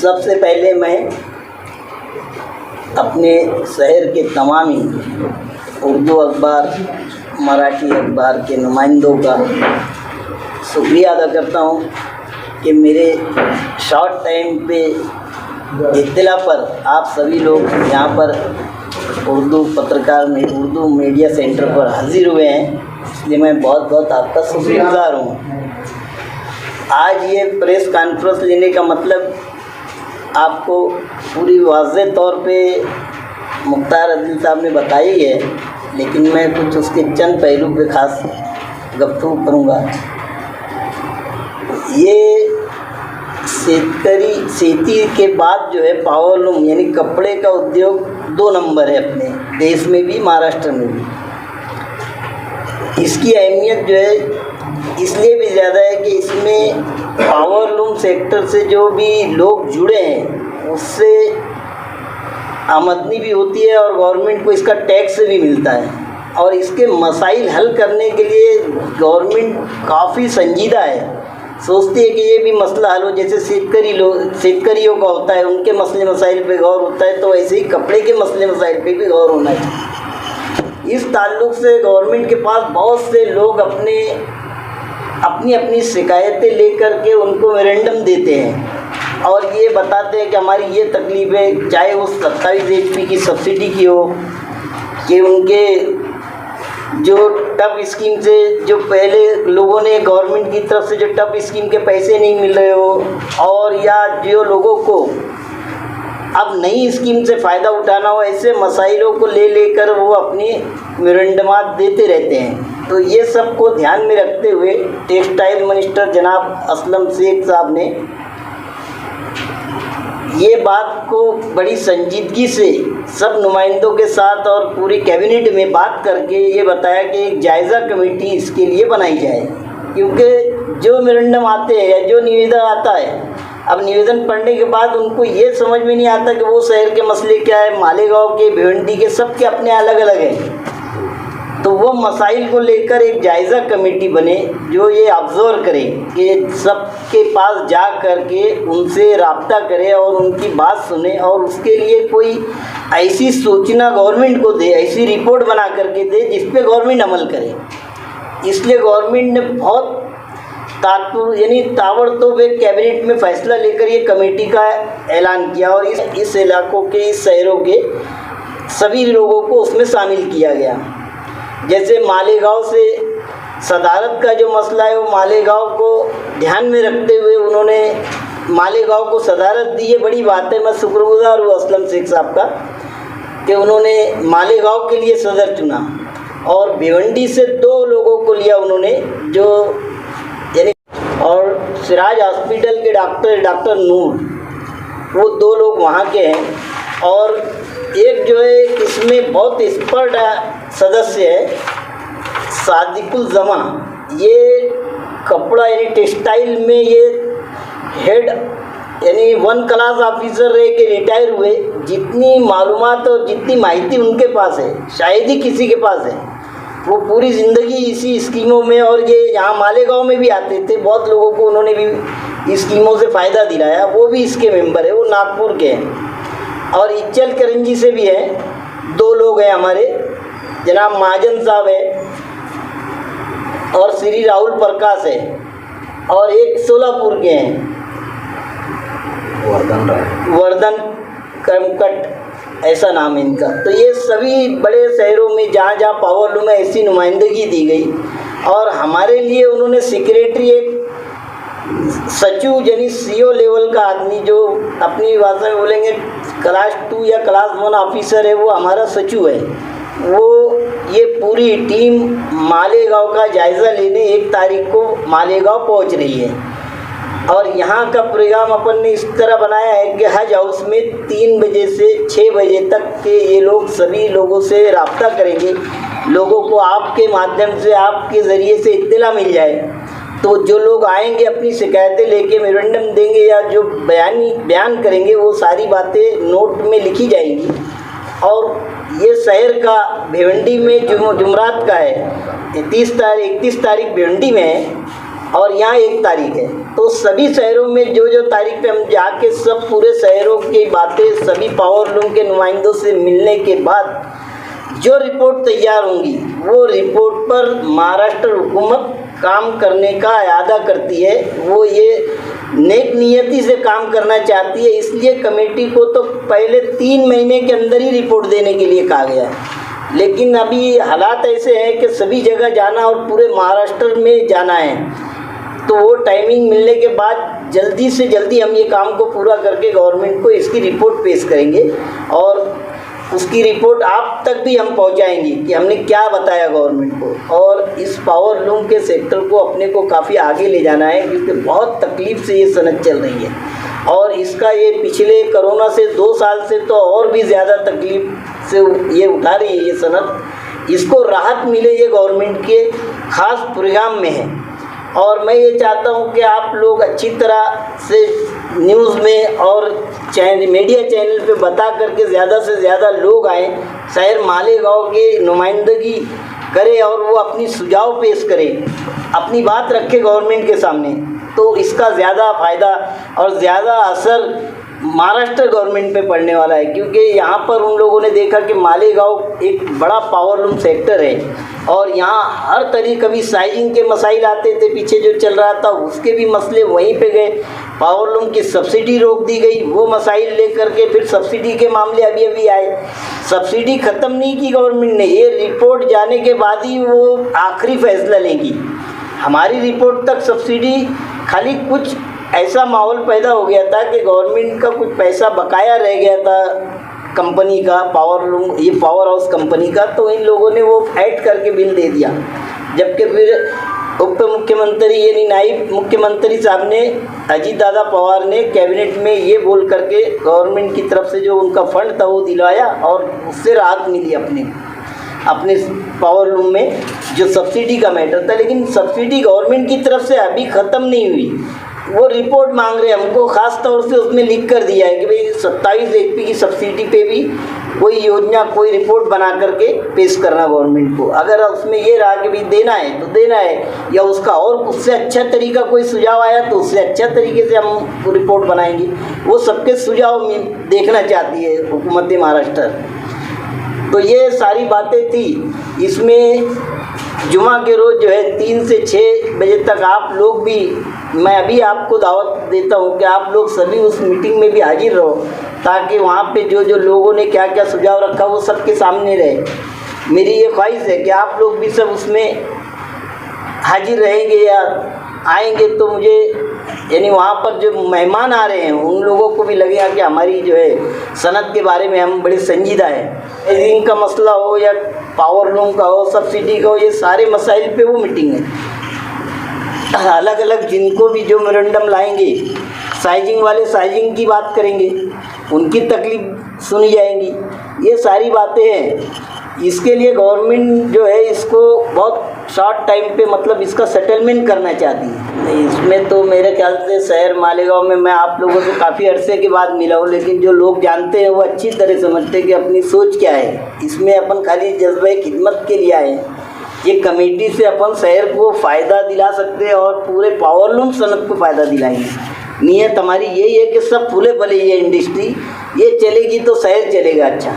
सबसे पहले मैं अपने शहर के तमाम ही उर्दू अखबार, मराठी अखबार के नुमाइंदों का शुक्रिया अदा करता हूँ कि मेरे शॉर्ट टाइम पे इत्तला पर आप सभी लोग यहाँ पर उर्दू पत्रकार में उर्दू मीडिया सेंटर पर हाजिर हुए हैं, इसलिए मैं बहुत बहुत आपका शुक्रगुज़ार हूँ। आज ये प्रेस कॉन्फ्रेंस लेने का मतलब आपको पूरी वाज़ेह तौर पे मुख्तार अदील साहब ने बताई है, लेकिन मैं कुछ उसके चंद पहलू पे ख़ास गुफ्तगू करूँगा। ये शेती के बाद जो है पावरलूम यानी कपड़े का उद्योग 2 नंबर है अपने देश में भी, महाराष्ट्र में भी। इसकी अहमियत जो है इसलिए भी ज़्यादा है कि इसमें पावरलूम सेक्टर से जो भी लोग जुड़े हैं उससे आमदनी भी होती है और गवर्नमेंट को इसका टैक्स भी मिलता है, और इसके मसाइल हल करने के लिए गवर्नमेंट काफ़ी संजीदा है, सोचती है कि ये भी मसला हल हो। जैसे शेतकरियों का होता है, उनके मसले मसाइल पे गौर होता है, तो ऐसे ही कपड़े के मसले मसाइल पे भी गौर होना चाहिए। इस ताल्लुक़ से गवर्नमेंट के पास बहुत से लोग अपनी शिकायतें लेकर के उनको मेमोरेंडम देते हैं और ये बताते हैं कि हमारी ये तकलीफ़ है, चाहे वो 27 HP की सब्सिडी की हो, कि उनके जो टप स्कीम से जो पहले लोगों ने गवर्नमेंट की तरफ से जो टप स्कीम के पैसे नहीं मिल रहे हो, और या जो लोगों को अब नई स्कीम से फ़ायदा उठाना हो, ऐसे मसाइलों को लेकर वो अपनी मेमोरेंडमात देते रहते हैं। तो ये सब को ध्यान में रखते हुए टेक्सटाइल मिनिस्टर जनाब असलम शेख साहब ने ये बात को बड़ी संजीदगी से सब नुमाइंदों के साथ और पूरी कैबिनेट में बात करके ये बताया कि एक जायज़ा कमेटी इसके लिए बनाई जाए, क्योंकि जो मेमोरेंडम आते हैं या जो निवेदन आता है, अब निवेदन पढ़ने के बाद उनको ये समझ में नहीं आता कि वो शहर के मसले क्या है, मालेगांव के, भिवंडी के, सबके अपने अलग अलग हैं। तो वो मसाइल को लेकर एक जायज़ा कमेटी बने जो ये ऑब्ज़र्व करे कि सबके पास जा कर के उनसे रब्ता करे और उनकी बात सुने, और उसके लिए कोई ऐसी सूचना गवर्नमेंट को दे, ऐसी रिपोर्ट बना करके दे जिस पे गवर्नमेंट अमल करे। इसलिए गवर्नमेंट ने बहुत ताबड़तोड़ एक कैबिनेट में फ़ैसला लेकर ये कमेटी का ऐलान किया, और इस इलाकों के, इस शहरों के सभी लोगों को उसमें शामिल किया गया। जैसे मालेगांव से सदारत का जो मसला है, वो मालेगांव को ध्यान में रखते हुए उन्होंने मालेगांव को सदारत दी है। बड़ी बात है, मैं शुक्रगुज़ार हूँ असलम शेख साहब का कि उन्होंने मालेगांव के लिए सदर चुना, और भिवंडी से 2 लोगों को लिया उन्होंने, जो यानी और सिराज हॉस्पिटल के डॉक्टर नूर, वो 2 लोग वहाँ के हैं, और एक जो है इसमें बहुत एक्सपर्ट सदस्य है सादिकुल जमा, ये कपड़ा यानी टेक्सटाइल में ये हेड यानी 1 क्लास ऑफिसर रह के रिटायर हुए। जितनी मालूमात और जितनी माहिती उनके पास है शायद ही किसी के पास है। वो पूरी ज़िंदगी इसी स्कीमों में, और ये यहाँ मालेगांव में भी आते थे, बहुत लोगों को उन्होंने भी स्कीमों से फ़ायदा दिलाया। वो भी इसके मेंबर है, वो नागपुर के हैं, और इच्चल करंजी से भी हैं। 2 लोग हैं हमारे, जनाब महाजन साहब है और श्री राहुल प्रकाश है, और एक सोलापुर के हैं वर्धन करमकट, ऐसा नाम है इनका। तो ये सभी बड़े शहरों में जहाँ जहाँ पावरलूम में ऐसी नुमाइंदगी दी गई, और हमारे लिए उन्होंने सेक्रेटरी एक सचिव यानी CO लेवल का आदमी, जो अपनी भाषा में बोलेंगे क्लास 2 या क्लास 1 ऑफिसर है, वो हमारा सचिव है। वो ये पूरी टीम मालेगांव का जायज़ा लेने 1 तारीख को मालेगांव पहुंच रही है, और यहाँ का प्रोग्राम अपन ने इस तरह बनाया है कि हज हाउस में 3 बजे से 6 बजे तक के ये लोग सभी लोगों से रब्ता करेंगे। लोगों को आपके माध्यम से, आपके ज़रिए से इत्तला मिल जाए, तो जो लोग आएंगे अपनी शिकायतें लेके मेमोरेंडम देंगे या जो बयान करेंगे, वो सारी बातें नोट में लिखी जाएंगी। और ये शहर का भिवंडी में जुमरात का है, 31 तारीख भिवंडी में है, और यहाँ 1 तारीख है। तो सभी शहरों में जो जो तारीख पे हम जाके सब पूरे शहरों की बातें सभी पावर लूम के नुमाइंदों से मिलने के बाद जो रिपोर्ट तैयार होंगी वो रिपोर्ट पर महाराष्ट्र हुकूमत काम करने का इरादा करती है। वो ये नेक नियति से काम करना चाहती है, इसलिए कमेटी को तो पहले 3 महीने के अंदर ही रिपोर्ट देने के लिए कहा गया है। लेकिन अभी हालात ऐसे हैं कि सभी जगह जाना और पूरे महाराष्ट्र में जाना है, तो वो टाइमिंग मिलने के बाद जल्दी से जल्दी हम ये काम को पूरा करके गवर्नमेंट को इसकी रिपोर्ट पेश करेंगे और उसकी रिपोर्ट आप तक भी हम पहुंचाएंगे कि हमने क्या बताया गवर्नमेंट को। और इस पावर लूम के सेक्टर को अपने को काफ़ी आगे ले जाना है, क्योंकि बहुत तकलीफ़ से ये सनत चल रही है और इसका ये पिछले कोरोना से 2 साल से तो और भी ज़्यादा तकलीफ़ से ये उठा रही है ये सनत। इसको राहत मिले ये गवर्नमेंट के ख़ास प्रोग्राम में है। और मैं ये चाहता हूँ कि आप लोग अच्छी तरह से न्यूज़ में और मीडिया चैनल पे बता करके ज़्यादा से ज़्यादा लोग आएँ, शहर मालेगांव की नुमाइंदगी करें और वो अपनी सुझाव पेश करें, अपनी बात रखें गवर्नमेंट के सामने। तो इसका ज़्यादा फ़ायदा और ज़्यादा असर महाराष्ट्र गवर्नमेंट पे पड़ने वाला है, क्योंकि यहाँ पर उन लोगों ने देखा कि मालेगांव एक बड़ा पावर लूम सेक्टर है और यहाँ हर तरह कभी साइजिंग के मसाइल आते थे, पीछे जो चल रहा था उसके भी मसले वहीं पे गए। पावर लूम की सब्सिडी रोक दी गई, वो मसाइल लेकर के फिर सब्सिडी के मामले अभी अभी आए। सब्सिडी ख़त्म नहीं की गवर्नमेंट ने, ये रिपोर्ट जाने के बाद ही वो आखिरी फैसला लेंगी। हमारी रिपोर्ट तक सब्सिडी खाली कुछ ऐसा माहौल पैदा हो गया था कि गवर्नमेंट का कुछ पैसा बकाया रह गया था कंपनी का, पावर लूम ये पावर हाउस कंपनी का, तो इन लोगों ने वो ऐड करके बिल दे दिया। जबकि फिर उप मुख्यमंत्री यानी नायब मुख्यमंत्री साहब ने अजीत दादा पवार ने कैबिनेट में ये बोल करके गवर्नमेंट की तरफ से जो उनका फंड था वो दिलवाया और उससे राहत मिली अपने पावर लूम में जो सब्सिडी का मैटर था। लेकिन सब्सिडी गवर्नमेंट की तरफ से अभी ख़त्म नहीं हुई, वो रिपोर्ट मांग रहे हैं हमको। ख़ास तौर से उसमें लिख कर दिया है कि भाई 27 HP की सब्सिडी पे भी कोई योजना कोई रिपोर्ट बना करके पेश करना गवर्नमेंट को। अगर उसमें ये रहा कि भाई देना है तो देना है, या उसका और उससे अच्छा तरीका कोई सुझाव आया तो उससे अच्छा तरीके से हम रिपोर्ट बनाएंगे। वो सबके सुझाव देखना चाहती है हुकूमत महाराष्ट्र। तो ये सारी बातें थी। इसमें जुमा के रोज़ जो है 3 से 6 बजे तक आप लोग भी, मैं अभी आपको दावत देता हूँ कि आप लोग सभी उस मीटिंग में भी हाजिर रहो, ताकि वहाँ पे जो जो लोगों ने क्या क्या सुझाव रखा वो सबके सामने रहे। मेरी ये ख्वाहिश है कि आप लोग भी सब उसमें हाजिर रहेंगे या आएंगे, तो मुझे यानी वहाँ पर जो मेहमान आ रहे हैं उन लोगों को भी लगेगा कि हमारी जो है सनत के बारे में हम बड़े संजीदा है। रिंग का मसला हो या पावर लूम का हो, सब्सिडी का हो, ये सारे मसाइल पे वो मीटिंग है। अलग अलग जिनको भी जो मेमोरेंडम लाएंगे, साइजिंग वाले साइजिंग की बात करेंगे, उनकी तकलीफ सुनी जाएंगी। ये सारी बातें हैं। इसके लिए गवर्नमेंट जो है इसको बहुत शॉर्ट टाइम पे मतलब इसका सेटलमेंट करना चाहती है। इसमें तो मेरे ख्याल से शहर मालेगांव में मैं आप लोगों से काफ़ी अरसे के बाद मिला हूँ, लेकिन जो लोग जानते हैं वो अच्छी तरह समझते हैं कि अपनी सोच क्या है। इसमें अपन खाली जज्बे खिदमत के लिए आए हैं। ये कमेटी से अपन शहर को फ़ायदा दिला सकते हैं और पूरे पावर लूम सनत को फ़ायदा दिलाएंगे। नीयत हमारी यही है कि सब फूले फले ये इंडस्ट्री ये चलेगी तो शहर चलेगा अच्छा।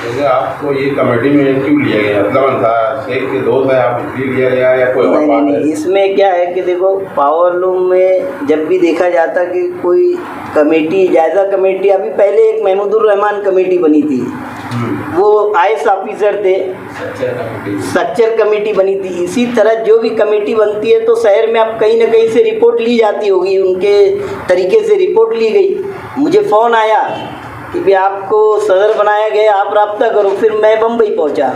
जैसे आपको ये कमेटी में क्यों लिया गया, मतलब था शेख के दोस्त है आप इसलिए लिया गया या कोई और बात है? इसमें क्या है कि देखो पावर लूम में जब भी देखा जाता कि कोई कमेटी जायज़ा कमेटी, अभी पहले एक महमूदुर रहमान कमेटी बनी थी, वो IAS ऑफिसर थे, स्ट्रक्चर कमेटी बनी थी। इसी तरह जो भी कमेटी बनती है तो शहर में अब कहीं ना कहीं से रिपोर्ट ली जाती होगी, उनके तरीके से रिपोर्ट ली गई। मुझे फ़ोन आया कि भाई आपको सदर बनाया गया, आप रब्ता करो, फिर मैं बम्बई पहुंचा।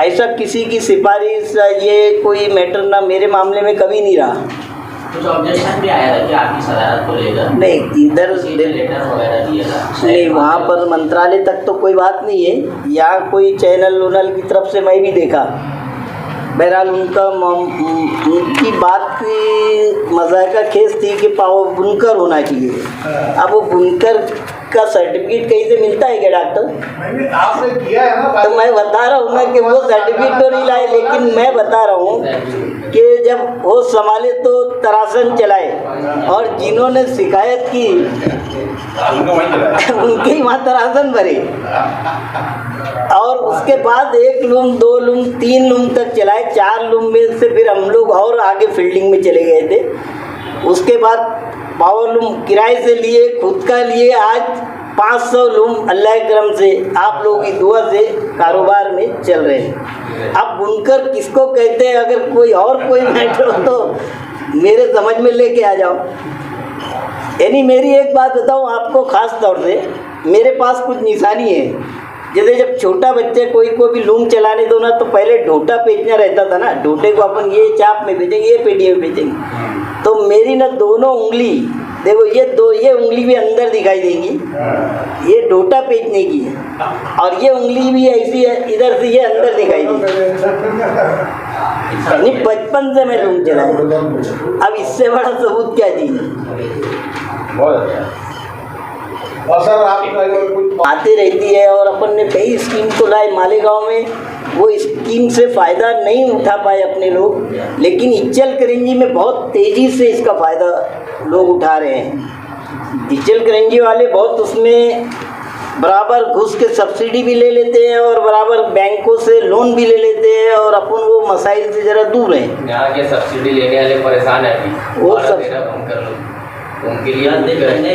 ऐसा किसी की सिफारिश ये कोई मैटर ना मेरे मामले में कभी नहीं रहा। कुछ ऑब्जेक्शन भी आया था कि आपकी सदारत को लेकर? नहीं, इधर लेटर वगैरह दिया था नहीं, वहाँ पर मंत्रालय तक तो कोई बात नहीं है, या कोई चैनल उनल की तरफ से मैं भी देखा। बहरहाल उनकी बात की मज़ाक़ा खेस थी कि पावर बुनकर होना चाहिए। अब वो बुनकर का सर्टिफिकेट कहीं से मिलता है क्या डॉक्टर? आपने किया है ना। तो मैं बता रहा हूँ ना कि वो सर्टिफिकेट तो नहीं लाए, लेकिन मैं बता रहा हूँ कि जब होश संभाले तो तरासन चलाए, और जिन्होंने शिकायत की उनको वहीं चला उनके ही वहाँ तरासन भरे। और उसके बाद 1 लूम 2 लूम 3 लूम तक चलाए। 4 लूम में से फिर हम लोग और आगे फील्डिंग में चले गए थे। उसके बाद पावर लूम किराए से लिए, खुद का लिए। आज 500 लूम अल्लाह के करम से, आप लोगों की दुआ से कारोबार में चल रहे हैं। अब बुनकर किसको कहते हैं? अगर कोई और कोई मैटर हो तो मेरे समझ में लेके आ जाओ। यानी मेरी एक बात बताऊं आपको ख़ास तौर से, मेरे पास कुछ निशानी है। जैसे जब छोटा बच्चे कोई को भी लूम चलाने दो ना, तो पहले ढोटा पेचना रहता था ना। ढोटे को अपन ये चाप में बेचेंगे, ये पेटिया में बेचेंगे। तो मेरी ना दोनों उंगली, देखो ये उंगली भी अंदर दिखाई देगी, ये ढोटा पेचने की है। और ये उंगली भी ऐसी है, इधर से ये अंदर दिखाई देगी। नहीं, बचपन से मैं लूम चलाऊं। अब इससे बड़ा सबूत क्या चीज़ है? बहुत अच्छा। और सर आपका कुछ आती रहती है, और अपन ने कई स्कीम को लाए मालेगांव में। वो स्कीम से फ़ायदा नहीं उठा पाए अपने लोग, लेकिन इच्चल करंजी में बहुत तेज़ी से इसका फ़ायदा लोग उठा रहे हैं। इच्चल करंजी वाले बहुत उसमें बराबर घुस के सब्सिडी भी ले लेते हैं, और बराबर बैंकों से लोन भी ले लेते हैं, और अपन वो मसाइल से ज़रा दूर हैं। यहाँ के सब्सिडी लेने वाले परेशान है अभी, वो और सब मेरा बंद कर लो, उनके लिए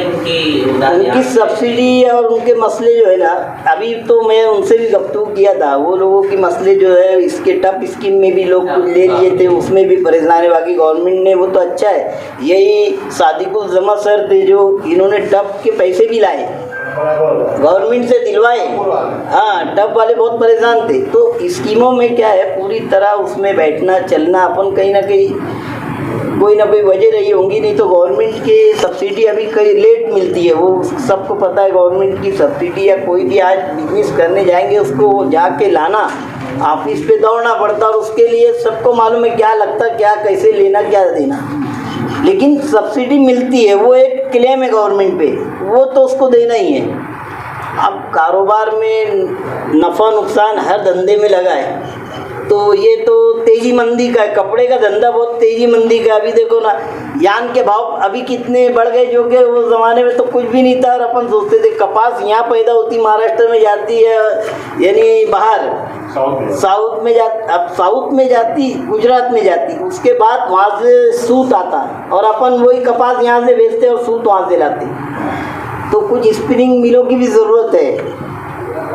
उनकी सब्सिडी और उनके मसले जो है ना, अभी तो मैं उनसे भी गुफ्तगू किया था। वो लोगों की मसले जो है, इसके टप स्कीम में भी लोग कुछ ले लिए थे, उसमें भी परेशान है। बाकी गवर्नमेंट ने वो तो अच्छा है। यही सादिकुल जमा सर थे जो इन्होंने टप के पैसे भी लाए, गवर्नमेंट से दिलवाए। हाँ, टप वाले बहुत परेशान थे। तो स्कीमों में क्या है, पूरी तरह उसमें बैठना चलना, अपन कहीं ना कहीं कोई ना कोई वजह रही होंगी। नहीं तो गवर्नमेंट की सब्सिडी अभी कई लेट मिलती है। वो सबको पता है गवर्नमेंट की सब्सिडी, या कोई भी आज बिजनेस करने जाएंगे उसको जाके लाना, ऑफिस पे दौड़ना पड़ता, और उसके लिए सबको मालूम है क्या लगता, क्या कैसे लेना, क्या देना। लेकिन सब्सिडी मिलती है, वो एक क्लेम है गवर्नमेंट पे, वो तो उसको देना ही है। अब कारोबार में नफ़ा नुकसान हर धंधे में लगा है। तो ये तो तेज़ी मंदी का है, कपड़े का धंधा बहुत तेज़ी मंदी का। अभी देखो ना, यान के भाव अभी कितने बढ़ गए, जो कि वो ज़माने में तो कुछ भी नहीं था। और अपन सोचते थे कपास यहाँ पैदा होती, महाराष्ट्र में जाती है, यानी बाहर साउथ में जाती, गुजरात में जाती, उसके बाद वहाँ से सूत आता, और अपन वही कपास यहाँ से बेचते और सूत वहाँ से लाते। तो कुछ स्पिनिंग मिलों की भी ज़रूरत है।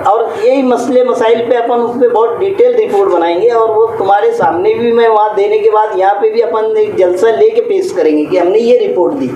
और यही मसले मसाइल पे अपन उस पर बहुत डिटेल रिपोर्ट बनाएंगे, और वो तुम्हारे सामने भी मैं वहाँ देने के बाद यहाँ पे भी अपन एक जलसा लेके पेश करेंगे कि हमने ये रिपोर्ट दी।